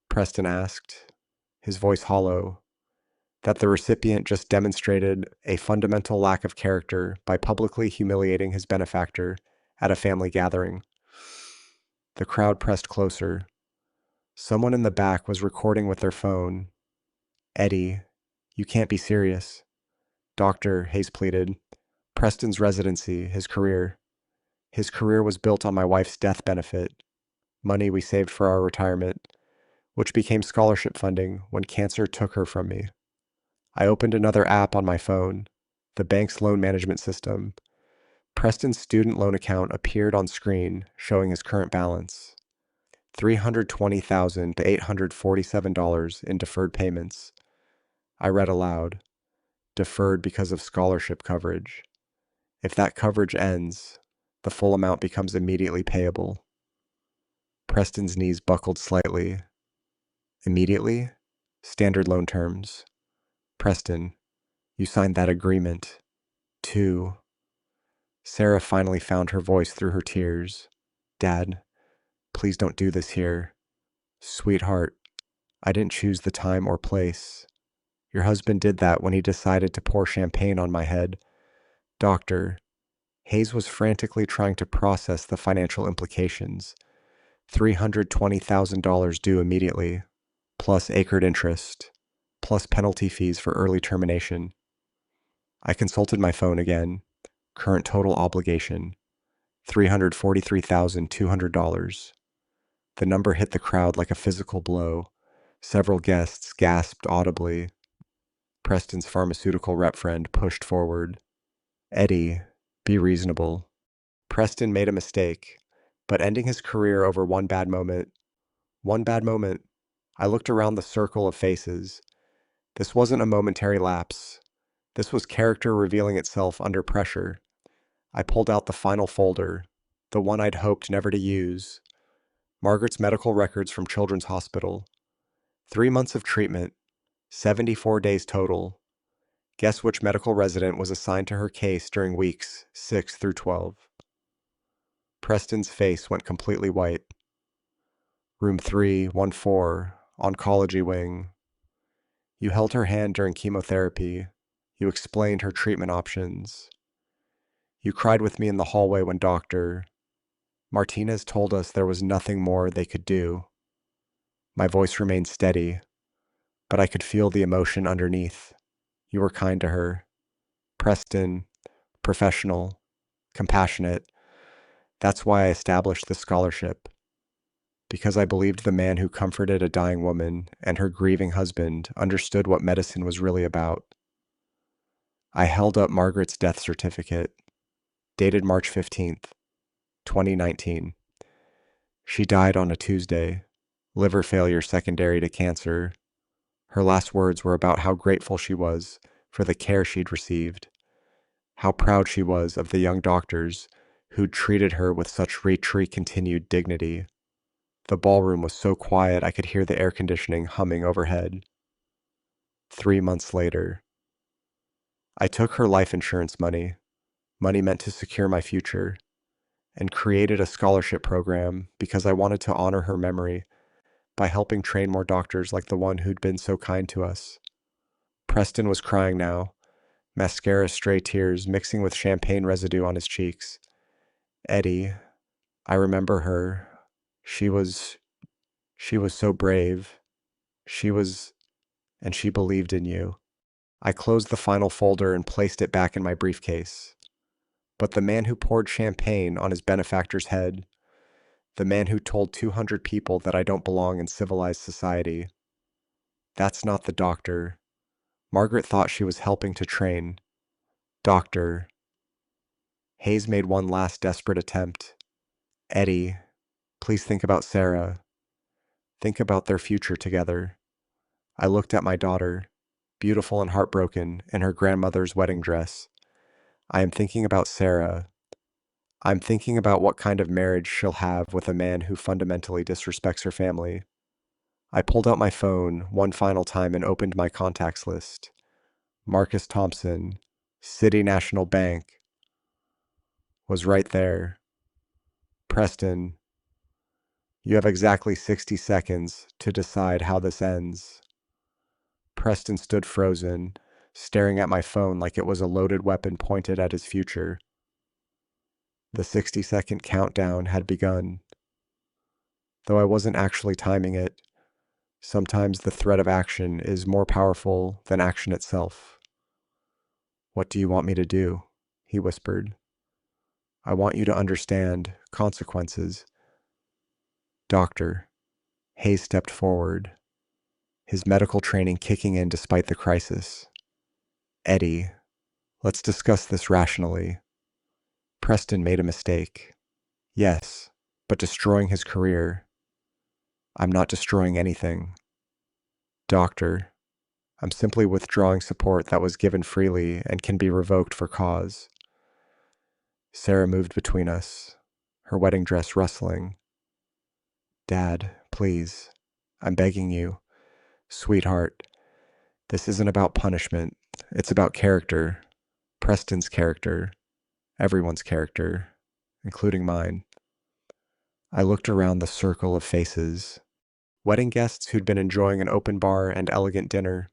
Preston asked, his voice hollow. That the recipient just demonstrated a fundamental lack of character by publicly humiliating his benefactor at a family gathering. The crowd pressed closer. Someone in the back was recording with their phone. Eddie, you can't be serious. Doctor, Hayes pleaded. Preston's residency, his career. His career was built on my wife's death benefit, money we saved for our retirement, which became scholarship funding when cancer took her from me. I opened another app on my phone, the bank's loan management system. Preston's student loan account appeared on screen, showing his current balance. $320,847 in deferred payments. I read aloud, deferred because of scholarship coverage. If that coverage ends, the full amount becomes immediately payable. Preston's knees buckled slightly. Immediately? Standard loan terms. Preston, you signed that agreement. 2. Sarah finally found her voice through her tears. Dad, please don't do this here. Sweetheart, I didn't choose the time or place. Your husband did that when he decided to pour champagne on my head. Doctor, Hayes was frantically trying to process the financial implications. $320,000 due immediately, plus accrued interest, plus penalty fees for early termination. I consulted my phone again. Current total obligation, $343,200. The number hit the crowd like a physical blow. Several guests gasped audibly. Preston's pharmaceutical rep friend pushed forward. Eddie, be reasonable. Preston made a mistake, but ending his career over one bad moment. One bad moment. I looked around the circle of faces. This wasn't a momentary lapse. This was character revealing itself under pressure. I pulled out the final folder, the one I'd hoped never to use. Margaret's medical records from Children's Hospital. 3 months of treatment, 74 days total. Guess which medical resident was assigned to her case during weeks 6 through 12. Preston's face went completely white. Room 314, oncology wing. You held her hand during chemotherapy. You explained her treatment options. You cried with me in the hallway when Dr. Martinez told us there was nothing more they could do. My voice remained steady, but I could feel the emotion underneath. You were kind to her. Preston, professional, compassionate. That's why I established this scholarship. Because I believed the man who comforted a dying woman and her grieving husband understood what medicine was really about. I held up Margaret's death certificate, dated March 15th, 2019. She died on a Tuesday, liver failure secondary to cancer. Her last words were about how grateful she was for the care she'd received, how proud she was of the young doctors who'd treated her with such continued dignity. The ballroom was so quiet I could hear the air conditioning humming overhead. 3 months later, I took her life insurance money meant to secure my future, and created a scholarship program because I wanted to honor her memory, by helping train more doctors like the one who'd been so kind to us. Preston was crying now, mascara stray tears mixing with champagne residue on his cheeks. Eddie, I remember her. She was, she was so brave. She was, and she believed in you. I closed the final folder and placed it back in my briefcase. But the man who poured champagne on his benefactor's head, the man who told 200 people that I don't belong in civilized society, that's not the doctor. Margaret thought she was helping to train. Doctor. Hayes made one last desperate attempt. Eddie, please think about Sarah. Think about their future together. I looked at my daughter, beautiful and heartbroken, in her grandmother's wedding dress. I am thinking about Sarah. I'm thinking about what kind of marriage she'll have with a man who fundamentally disrespects her family. I pulled out my phone one final time and opened my contacts list. Marcus Thompson, City National Bank, was right there. Preston, you have exactly 60 seconds to decide how this ends. Preston stood frozen, staring at my phone like it was a loaded weapon pointed at his future. The 60-second countdown had begun. Though I wasn't actually timing it, sometimes the threat of action is more powerful than action itself. What do you want me to do? He whispered. I want you to understand consequences. Doctor. Hayes stepped forward, his medical training kicking in despite the crisis. Eddie, let's discuss this rationally. Preston made a mistake. Yes, but destroying his career. I'm not destroying anything. Doctor, I'm simply withdrawing support that was given freely and can be revoked for cause. Sarah moved between us, her wedding dress rustling. Dad, please, I'm begging you. Sweetheart, this isn't about punishment. It's about character. Preston's character. Everyone's character, including mine. I looked around the circle of faces. Wedding guests who'd been enjoying an open bar and elegant dinner,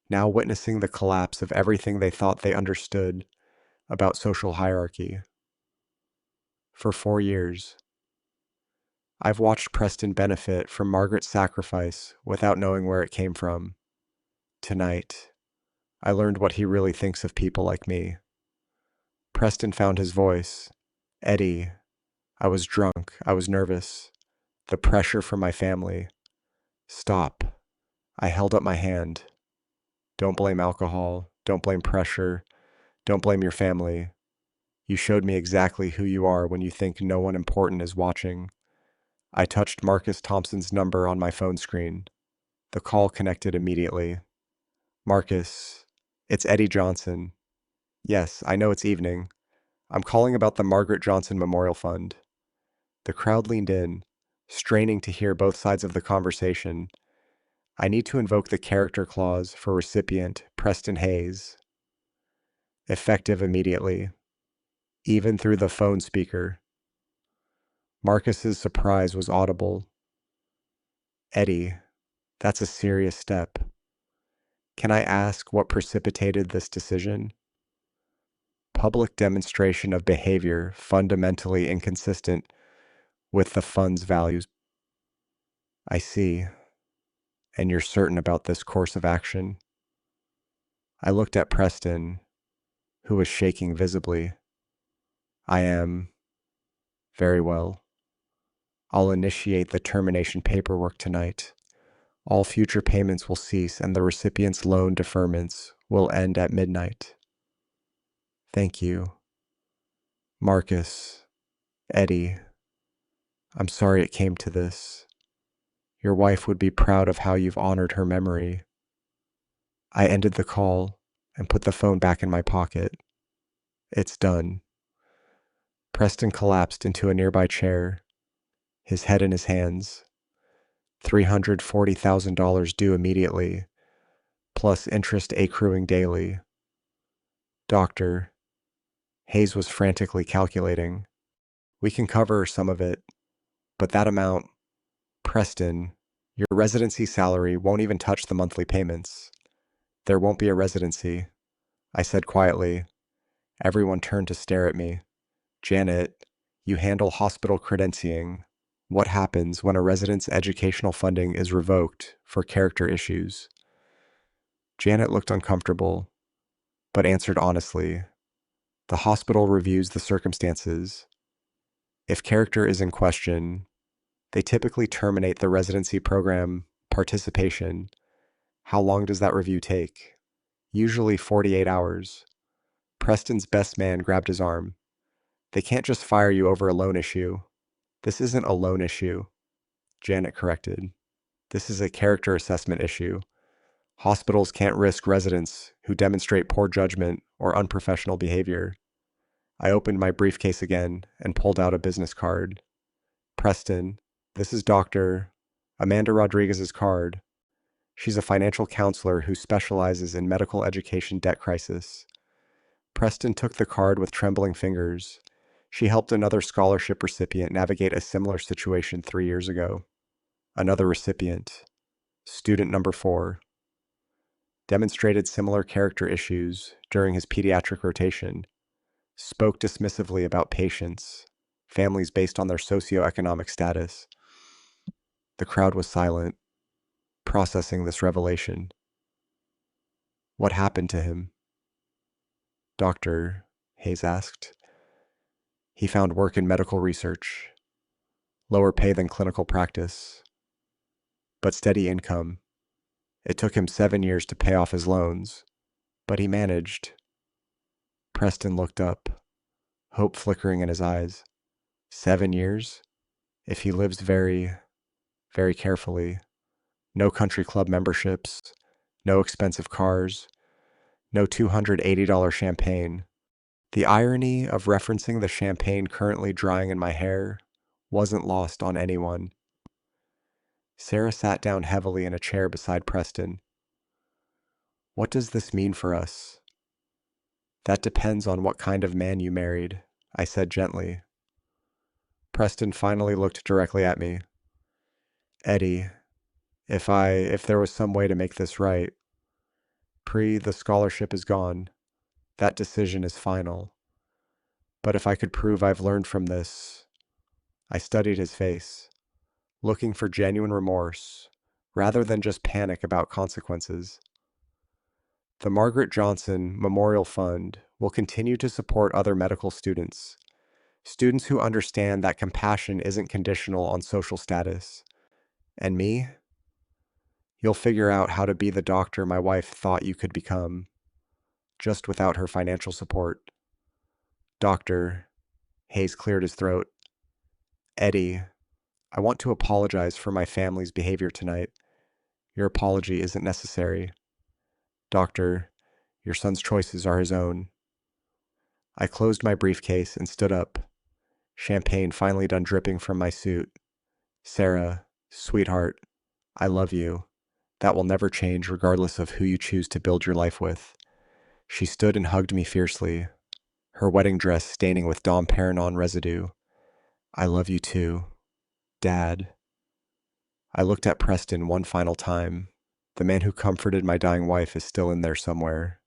now witnessing the collapse of everything they thought they understood about social hierarchy. For 4 years, I've watched Preston benefit from Margaret's sacrifice without knowing where it came from. Tonight, I learned what he really thinks of people like me. Preston found his voice. Eddie, I was drunk, I was nervous. The pressure from my family. Stop. I held up my hand. Don't blame alcohol. Don't blame pressure. Don't blame your family. You showed me exactly who you are when you think no one important is watching. I touched Marcus Thompson's number on my phone screen. The call connected immediately. Marcus, it's Eddie Johnson. Yes, I know it's evening. I'm calling about the Margaret Johnson Memorial Fund. The crowd leaned in, straining to hear both sides of the conversation. I need to invoke the character clause for recipient Preston Hayes. Effective immediately, even through the phone speaker. Marcus's surprise was audible. Eddie, that's a serious step. Can I ask what precipitated this decision? Public demonstration of behavior fundamentally inconsistent with the fund's values. I see. And you're certain about this course of action? I looked at Preston, who was shaking visibly. I am. Very well. I'll initiate the termination paperwork tonight. All future payments will cease and the recipient's loan deferments will end at midnight. Thank you. Marcus, Eddie, I'm sorry it came to this. Your wife would be proud of how you've honored her memory. I ended the call and put the phone back in my pocket. It's done. Preston collapsed into a nearby chair, his head in his hands. $340,000 due immediately, plus interest accruing daily. Doctor, Hayes was frantically calculating. We can cover some of it, but that amount, Preston, your residency salary won't even touch the monthly payments. There won't be a residency, I said quietly. Everyone turned to stare at me. Janet, you handle hospital credentialing. What happens when a resident's educational funding is revoked for character issues? Janet looked uncomfortable, but answered honestly. The hospital reviews the circumstances. If character is in question, they typically terminate the residency program participation. How long does that review take? Usually 48 hours. Preston's best man grabbed his arm. They can't just fire you over a loan issue. This isn't a loan issue, Janet corrected. This is a character assessment issue. Hospitals can't risk residents who demonstrate poor judgment or unprofessional behavior. I opened my briefcase again and pulled out a business card. Preston, this is Dr. Amanda Rodriguez's card. She's a financial counselor who specializes in medical education debt crisis. Preston took the card with trembling fingers. She helped another scholarship recipient navigate a similar situation 3 years ago. Another recipient, student number 4, demonstrated similar character issues during his pediatric rotation, spoke dismissively about patients, families based on their socioeconomic status. The crowd was silent, processing this revelation. What happened to him? Doctor, Hayes asked. He found work in medical research, lower pay than clinical practice, but steady income. It took him 7 years to pay off his loans, but he managed. Preston looked up, hope flickering in his eyes. 7 years? If he lives very, very carefully. No country club memberships, no expensive cars, no $280 champagne. The irony of referencing the champagne currently drying in my hair wasn't lost on anyone. Sarah sat down heavily in a chair beside Preston. What does this mean for us? That depends on what kind of man you married, I said gently. Preston finally looked directly at me. Eddie, if there was some way to make this right, the scholarship is gone. That decision is final. But if I could prove I've learned from this, I studied his face, looking for genuine remorse, rather than just panic about consequences. The Margaret Johnson Memorial Fund will continue to support other medical students, students who understand that compassion isn't conditional on social status. And me? You'll figure out how to be the doctor my wife thought you could become, just without her financial support. Doctor, Hayes cleared his throat. Eddie, I want to apologize for my family's behavior tonight. Your apology isn't necessary. Doctor, your son's choices are his own. I closed my briefcase and stood up, champagne finally done dripping from my suit. Sarah, sweetheart, I love you. That will never change regardless of who you choose to build your life with. She stood and hugged me fiercely, her wedding dress staining with Dom Perignon residue. I love you too, Dad. I looked at Preston one final time. The man who comforted my dying wife is still in there somewhere.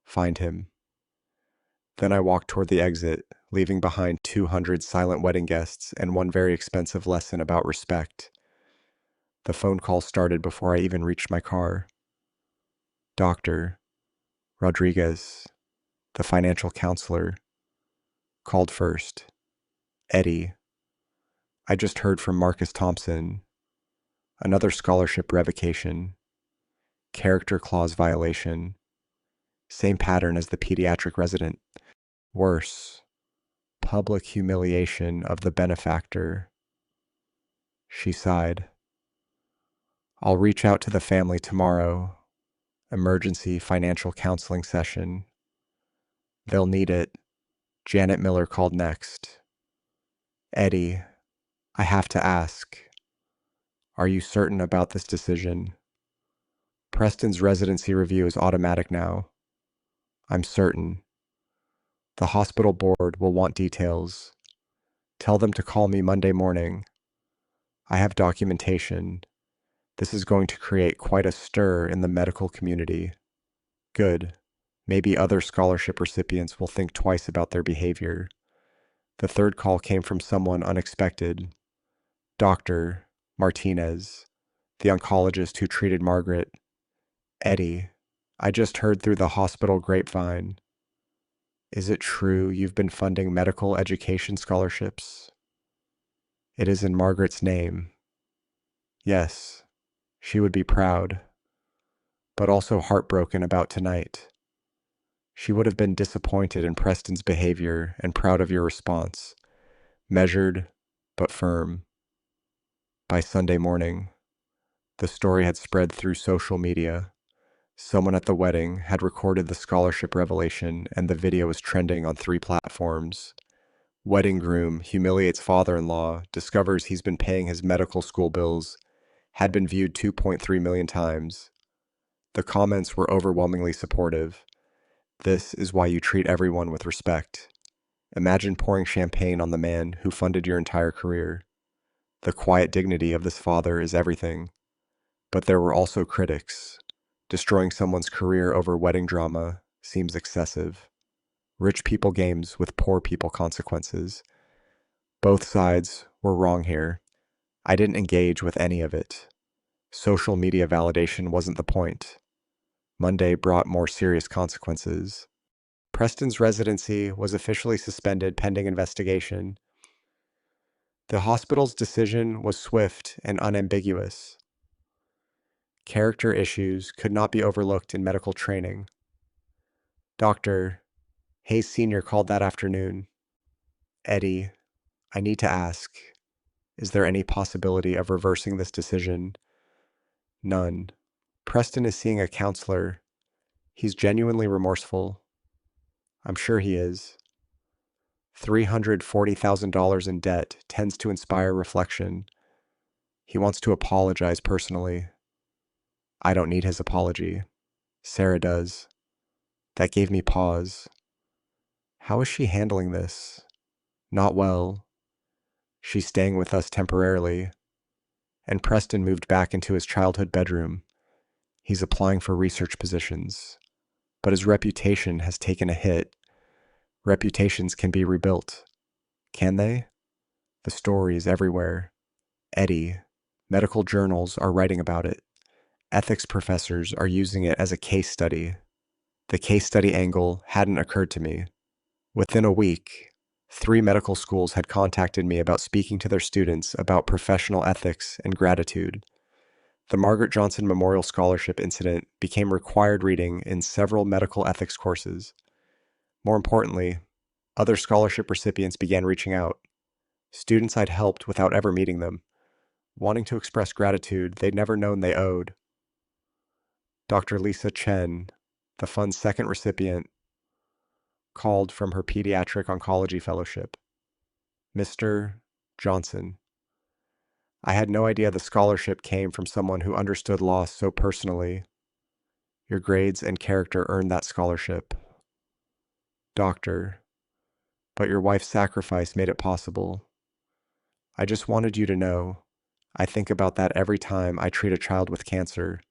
Find him. Then I walked toward the exit, leaving behind 200 silent wedding guests and one very expensive lesson about respect. The phone call started before I even reached my car. Dr. Rodriguez, the financial counselor, called first. Eddie, I just heard from Marcus Thompson. Another scholarship revocation. Character clause violation. Same pattern as the pediatric resident. Worse, public humiliation of the benefactor. She sighed. I'll reach out to the family tomorrow. Emergency financial counseling session. They'll need it. Janet Miller called next. Eddie, I have to ask. Are you certain about this decision? Preston's residency review is automatic now. I'm certain. The hospital board will want details. Tell them to call me Monday morning. I have documentation. This is going to create quite a stir in the medical community. Good. Maybe other scholarship recipients will think twice about their behavior. The third call came from someone unexpected. Dr. Martinez, the oncologist who treated Margaret. Eddie, I just heard through the hospital grapevine. Is it true you've been funding medical education scholarships? It is in Margaret's name. Yes, she would be proud, but also heartbroken about tonight. She would have been disappointed in Preston's behavior and proud of your response, measured but firm. By Sunday morning, the story had spread through social media. Someone at the wedding had recorded the scholarship revelation, and the video was trending on 3 platforms. Wedding groom humiliates father-in-law, discovers he's been paying his medical school bills, had been viewed 2.3 million times. The comments were overwhelmingly supportive. This is why you treat everyone with respect. Imagine pouring champagne on the man who funded your entire career. The quiet dignity of this father is everything. But there were also critics. Destroying someone's career over wedding drama seems excessive. Rich people games with poor people consequences. Both sides were wrong here. I didn't engage with any of it. Social media validation wasn't the point. Monday brought more serious consequences. Preston's residency was officially suspended pending investigation. The hospital's decision was swift and unambiguous. Character issues could not be overlooked in medical training. Dr. Hayes Sr. called that afternoon. Eddie, I need to ask, is there any possibility of reversing this decision? None. Preston is seeing a counselor. He's genuinely remorseful. I'm sure he is. $340,000 in debt tends to inspire reflection. He wants to apologize personally. I don't need his apology. Sarah does. That gave me pause. How is she handling this? Not well. She's staying with us temporarily. And Preston moved back into his childhood bedroom. He's applying for research positions. But his reputation has taken a hit. Reputations can be rebuilt. Can they? The story is everywhere. Eddie, medical journals are writing about it. Ethics professors are using it as a case study. The case study angle hadn't occurred to me. Within a week, 3 medical schools had contacted me about speaking to their students about professional ethics and gratitude. The Margaret Johnson Memorial Scholarship incident became required reading in several medical ethics courses. More importantly, other scholarship recipients began reaching out. Students I'd helped without ever meeting them, wanting to express gratitude they'd never known they owed. Dr. Lisa Chen, the fund's second recipient, called from her pediatric oncology fellowship. Mr. Johnson, I had no idea the scholarship came from someone who understood loss so personally. Your grades and character earned that scholarship. Doctor, but your wife's sacrifice made it possible. I just wanted you to know, I think about that every time I treat a child with cancer.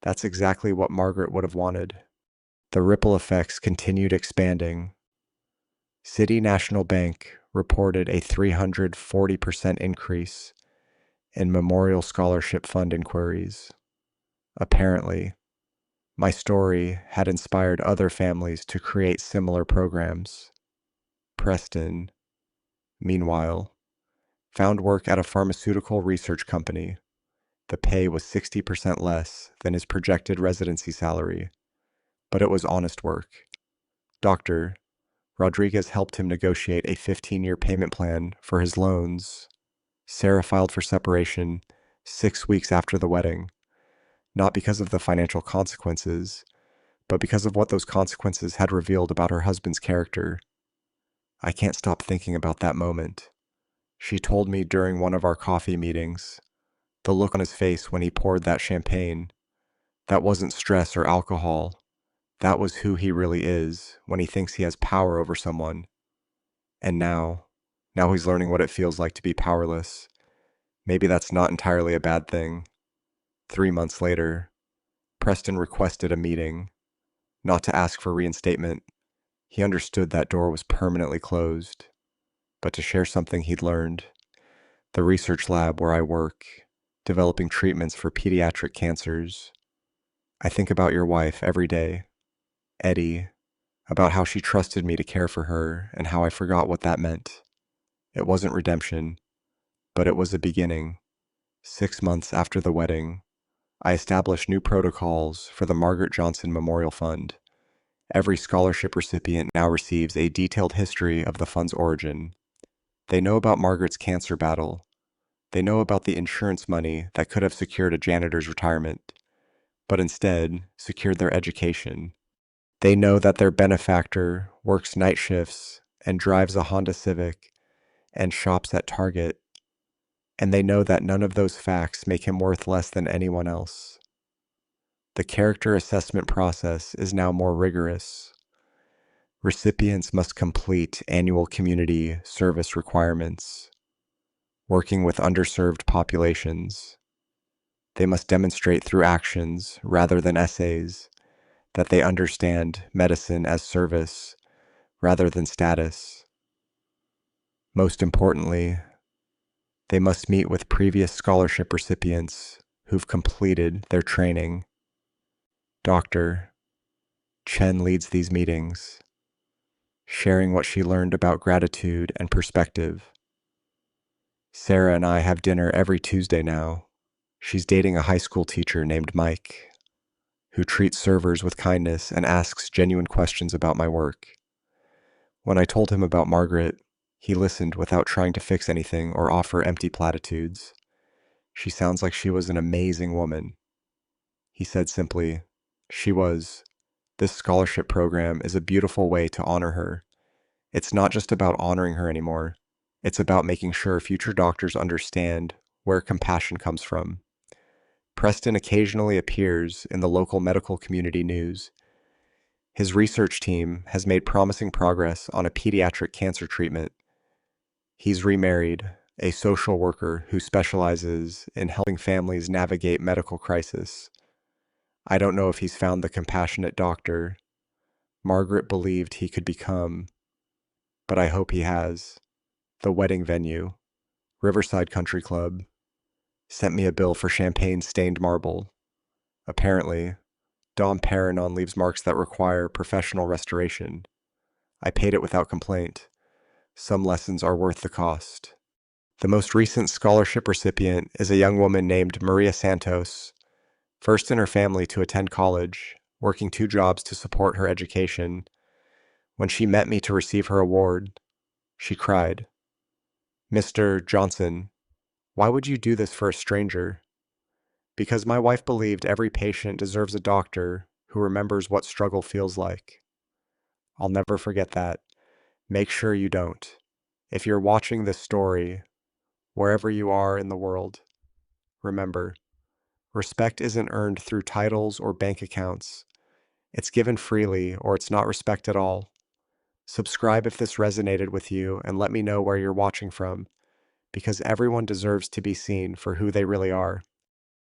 That's exactly what Margaret would have wanted. The ripple effects continued expanding. City National Bank reported a 340% increase in Memorial Scholarship Fund inquiries. Apparently, my story had inspired other families to create similar programs. Preston, meanwhile, found work at a pharmaceutical research company. The pay was 60% less than his projected residency salary, but it was honest work. Dr. Rodriguez helped him negotiate a 15-year payment plan for his loans. Sarah filed for separation 6 weeks after the wedding, not because of the financial consequences, but because of what those consequences had revealed about her husband's character. I can't stop thinking about that moment. She told me during one of our coffee meetings, the look on his face when he poured that champagne, that wasn't stress or alcohol. That was who he really is when he thinks he has power over someone. And now he's learning what it feels like to be powerless. Maybe that's not entirely a bad thing. 3 months later, Preston requested a meeting, not to ask for reinstatement. He understood that door was permanently closed, but to share something he'd learned. The research lab where I work, developing treatments for pediatric cancers. I think about your wife every day, Eddie, about how she trusted me to care for her and how I forgot what that meant. It wasn't redemption, but it was a beginning. 6 months after the wedding, I established new protocols for the Margaret Johnson Memorial Fund. Every scholarship recipient now receives a detailed history of the fund's origin. They know about Margaret's cancer battle. They know about the insurance money that could have secured a janitor's retirement, but instead secured their education. They know that their benefactor works night shifts and drives a Honda Civic and shops at Target, and they know that none of those facts make him worth less than anyone else. The character assessment process is now more rigorous. Recipients must complete annual community service requirements, working with underserved populations. They must demonstrate through actions rather than essays that they understand medicine as service rather than status. Most importantly, they must meet with previous scholarship recipients who've completed their training. Dr. Chen leads these meetings, sharing what she learned about gratitude and perspective. Sarah and I have dinner every Tuesday now. She's dating a high school teacher named Mike, who treats servers with kindness and asks genuine questions about my work. When I told him about Margaret, he listened without trying to fix anything or offer empty platitudes. She sounds like she was an amazing woman. He said simply, she was. This scholarship program is a beautiful way to honor her. It's not just about honoring her anymore. It's about making sure future doctors understand where compassion comes from. Preston occasionally appears in the local medical community news. His research team has made promising progress on a pediatric cancer treatment. He's remarried, a social worker who specializes in helping families navigate medical crisis. I don't know if he's found the compassionate doctor Margaret believed he could become, but I hope he has. The wedding venue, Riverside Country Club, sent me a bill for champagne-stained marble. Apparently, Dom Perignon leaves marks that require professional restoration. I paid it without complaint. Some lessons are worth the cost. The most recent scholarship recipient is a young woman named Maria Santos, first in her family to attend college, working 2 jobs to support her education. When she met me to receive her award, she cried, "Mr. Johnson, why would you do this for a stranger?" Because my wife believed every patient deserves a doctor who remembers what struggle feels like. I'll never forget that. Make sure you don't. If you're watching this story, wherever you are in the world, remember, respect isn't earned through titles or bank accounts. It's given freely or it's not respect at all. Subscribe if this resonated with you and let me know where you're watching from, because everyone deserves to be seen for who they really are.